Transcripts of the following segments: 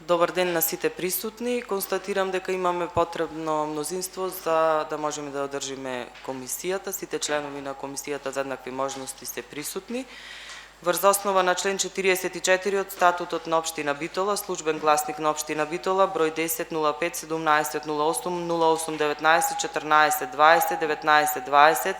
Добар ден на сите присутни. Констатирам дека имаме потребно мнозинство за да можеме да одржиме комисијата. Сите членови на комисијата за еднакви можности се присутни. Врз основа на член 44 од статутот на општина Битола, службен гласник на општина Битола, број 10 05 17 08 08 19 14 20 19 20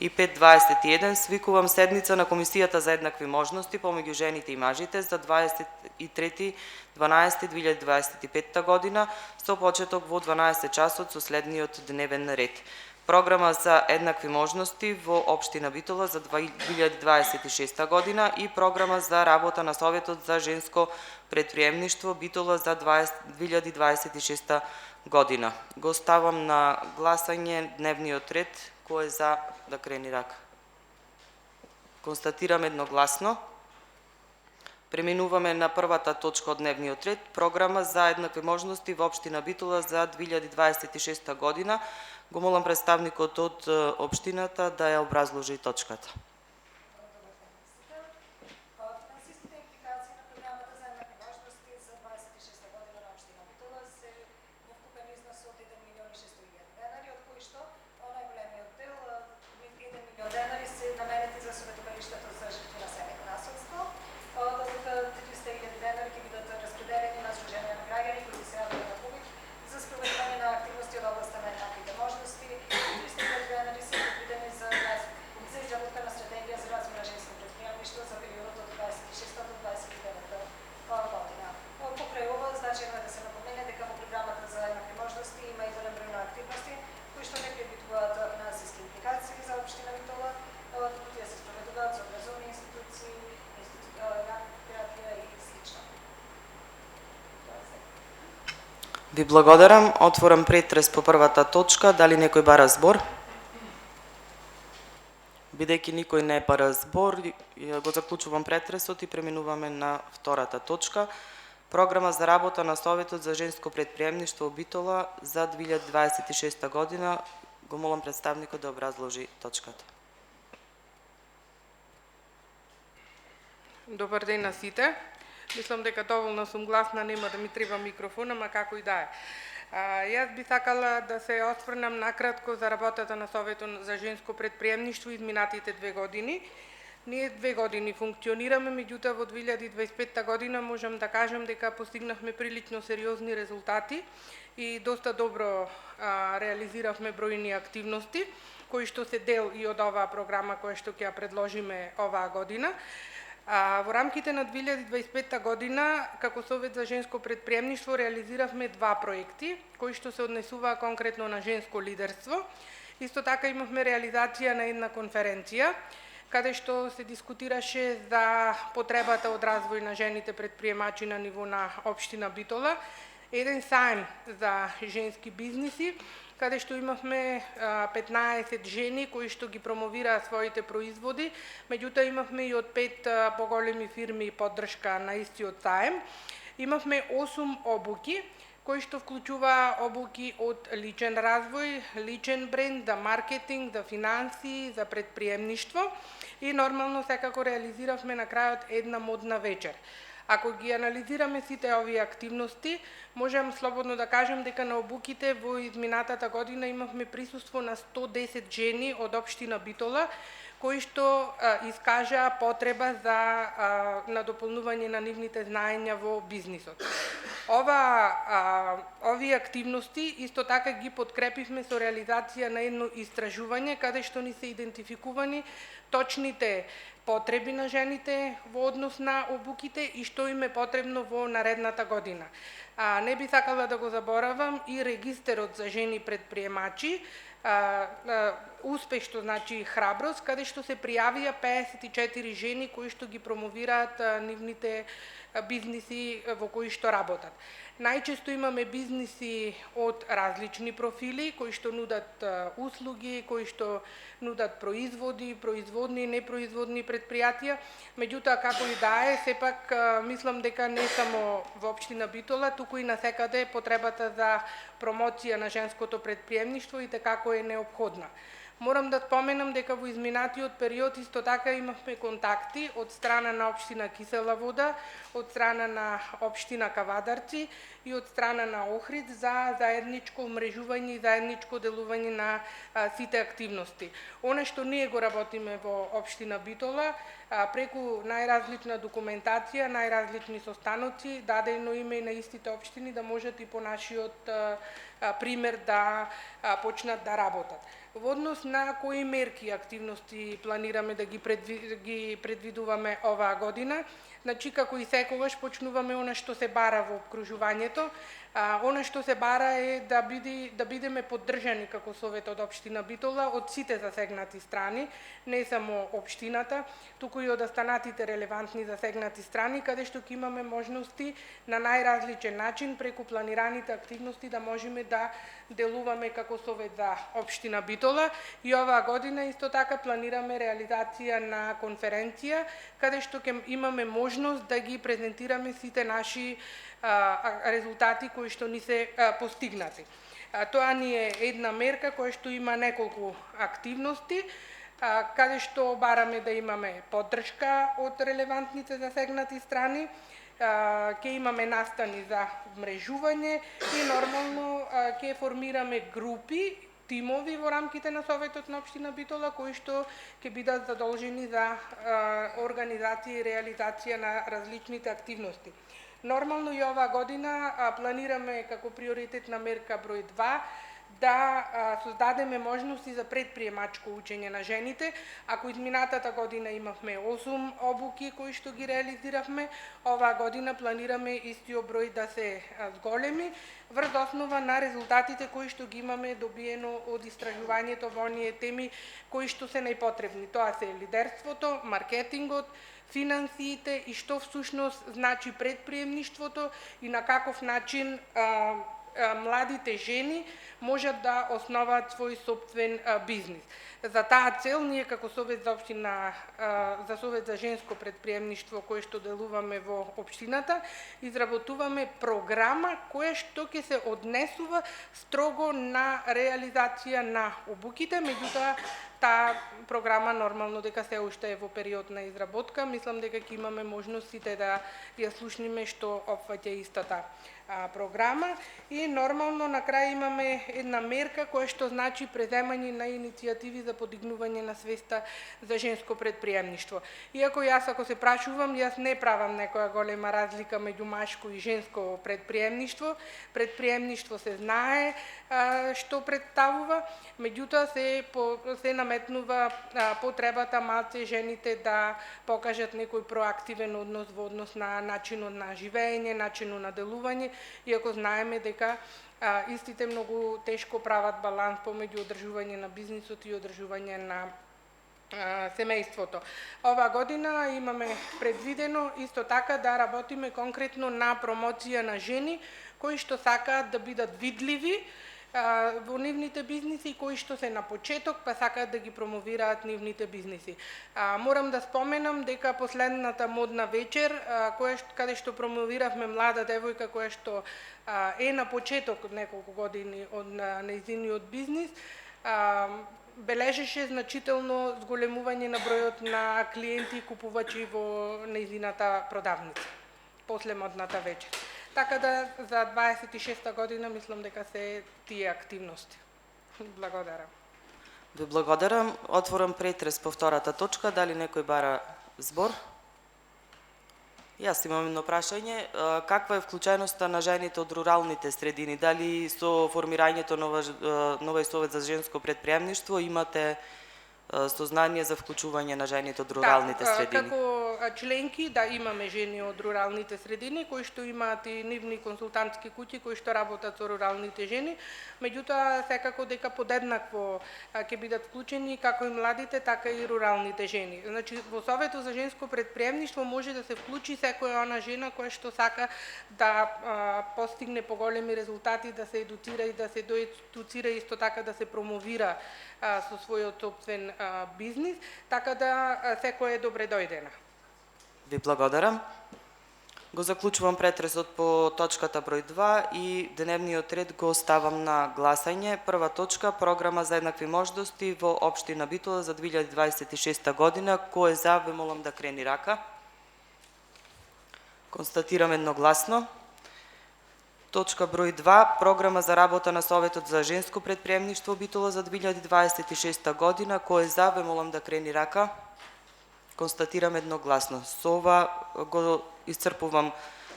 и 5:21 свикувам седница на комисијата за еднакви можности помеѓу жените и мажите за 23.12.2025 година со почеток во 12 часот со следниот дневен ред. Програма за еднакви можности во општина Битола за 2026 година и програма за работа на Советот за женско предприемништво Битола за 2026 година. Го ставам на гласање дневниот ред. Кој е за да крени рака? Констатирам едногласно. Преминуваме на првата точка од дневниот ред, програма за еднакви можности во општина Битола за 2026 година. Го молам представникот од општината да ја образложи точката. Ви благодарам. Отворам претрес по првата точка. Дали некој бара збор? Бидејќи никој не бара збор, го заклучувам претресот и преминуваме на втората точка. Програма за работа на Советот за женско предприемништво Битола за 2026 година. Го молам представникот да образложи точката. Добар ден на сите. Мислам дека доволно сум гласна, нема да ми треба микрофон, ама како и да е. Јас би сакала да се осврнам накратко за работата на Советот за женско предприемништво изминатите 2 години. Ние 2 години функционираме, меѓутоа во 2025 година можам да кажам дека постигнавме прилично сериозни резултати и доста добро реализиравме бројни активности, кои што се дел и од оваа програма која што ќе ја предложиме оваа година. Во рамките на 2025 година, како Совет за женско предприемништво, реализиравме 2 проекти, кои што се однесуваа конкретно на женско лидерство. Исто така имавме реализација на една конференција, каде што се дискутираше за потребата од развој на жените предприемачи на ниво на општина Битола, еден саем за женски бизниси, каде што имавме 15 жени кои што ги промовираа своите производи, меѓутоа имавме и од 5 поголеми фирми поддршка на истиот саем. Имавме 8 обуки, кои што вклучуваа обуки од личен развој, личен бренд, за маркетинг, за финанси, за предприемништво и нормално секако реализиравме на крајот една модна вечер. Ако ги анализираме сите овие активности, можам слободно да кажам дека на обуките во изминатата година имавме присуство на 110 жени од општина Битола, кои што искажаа потреба за надополнување на нивните знаења во бизнисот. Овие активности исто така ги подкрепивме со реализација на едно истражување каде што ни се идентификувани точните потреби на жените во однос на обуките и што им е потребно во наредната година. Не би сакала да го заборавам и регистерот за жени предприемачи, успех што значи храброст, каде што се пријавија 54 жени кои што ги промовираат нивните бизниси во кои што работат. Најчесто имаме бизниси од различни профили, кои што нудат услуги, кои што нудат производи, производни и непроизводни предпријатија, меѓутоа како и да е, сепак мислам дека не само во општина Битола, туку и насекаде потребата за промоција на женското предприемништво и како е неопходна. Морам да споменам дека во изминатиот период исто така имавме контакти од страна на општина Кисела Вода, од страна на општина Кавадарци и од страна на Охрид за заедничко умрежување и заедничко делување на сите активности. Она што ние го работиме во општина Битола, преку најразлична документација, најразлични состаноци, дадено име и на истите општини да можат и по нашиот пример да почнат да работат. Во однос на кои мерки и активности планираме да ги предвидуваме оваа година, значи како и секогаш почнуваме она што се бара во обкружувањето. Она што се бара е да бидеме поддржани како Совет од општина Битола од сите засегнати страни, не само општината, туку и од останатите релевантни засегнати страни, каде што ќе имаме можности на најразличен начин преку планираните активности да можеме да делуваме како Совет за општина Битола. И оваа година исто така планираме реализација на конференција каде што ќе имаме можност да ги презентираме сите наши резултати кои што ни се постигнати. Тоа ни е една мерка која што има неколку активности, каде што бараме да имаме поддршка од релевантните засегнати страни, ќе имаме настани за мрежување и нормално ќе формираме групи, тимови во рамките на Советот на општина Битола кои што ќе бидат задолжени за организација и реализација на различните активности. Нормално и оваа година планираме како приоритетна мерка број 2 да создадеме можности за предприемачко учење на жените. Ако изминатата година имавме 8 обуки кои што ги реализиравме, оваа година планираме истиот број да се зголеми врз основа на резултатите кои што ги имаме добиено од истражувањето во оние теми кои што се најпотребни. Тоа се лидерството, маркетингот, финансиите и што всушност значи предприемништвото и на каков начин младите жени можат да основаат свој сопствен бизнис. За таа цел ние како Совет за општина за Совет за женско предприемништво кој што делуваме во општината изработуваме програма која што ќе се однесува строго на реализација на обуките, меѓутоа таа програма нормално дека се уште е во период на изработка. Мислам дека ќе имаме можностите да ја слушниме што опфаќа истата програма и нормално на крај имаме една мерка која што значи преземање на иницијативи за подигнување на свеста за женско предприемништво. Иако јас ако се прашувам, јас не правам некоја голема разлика меѓу машко и женско предприемништво. Предприемништво се знае што представува, меѓутоа се наметнува потребата малце жените да покажат некој проактивен однос во однос на начинот на живење, начинот на делување, иако знаеме дека истите многу тешко прават баланс помеѓу одржување на бизнисот и одржување на семејството. Оваа година имаме предвидено исто така да работиме конкретно на промоција на жени кои што сакаат да бидат видливи во нивните бизниси и кои што се на почеток па сакаат да ги промовираат нивните бизниси. Морам да споменам дека последната модна вечер каде што промовиравме млада девојка која што е на почеток од неколку години од нејзиниот бизнис, бележеше значително зголемување на бројот на клиенти и купувачи во нејзината продавница после модната вечер. Така да за 26-та година мислам дека се тие активности. Благодарам. Ви благодарам. Отворам претрес по втората точка. Дали некој бара збор? Јас имам едно прашање. Каква е вклученоста на жените од руралните средини? Дали со формирањето новој Совет за женско предприемништво имате сознание за вклучување на жените од руралните средини? Како членки, да, имаме жени од руралните средини кои што имаат и нивни консултантски куќи кои што работат со руралните жени, меѓутоа секако дека подеднакво ќе бидат вклучени како и младите, така и руралните жени. Значи во Советот за женско предприемништво може да се вклучи секоја она жена која што сака да постигне поголеми резултати, да се едуцира и да се доедуцира исто така да се промовира со својот сопствен бизнис, така да секој е добре дојдена. Ви благодарам. Го заклучувам претресот по точката број 2 и дневниот ред го ставам на гласање. Прва точка, програма за еднакви можности во општина Битола за 2026 година. Кој е за, ве молам да крени рака. Констатирам едногласно. Точка број 2, програма за работа на Советот за женско предприемништво Битола за 2026 година. Кој е за, ве молам да крени рака. Констатирам едногласно. Со ова го исцрпувам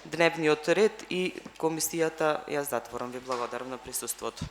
дневниот ред и комисијата ја затворам. Ви благодарам на присуството.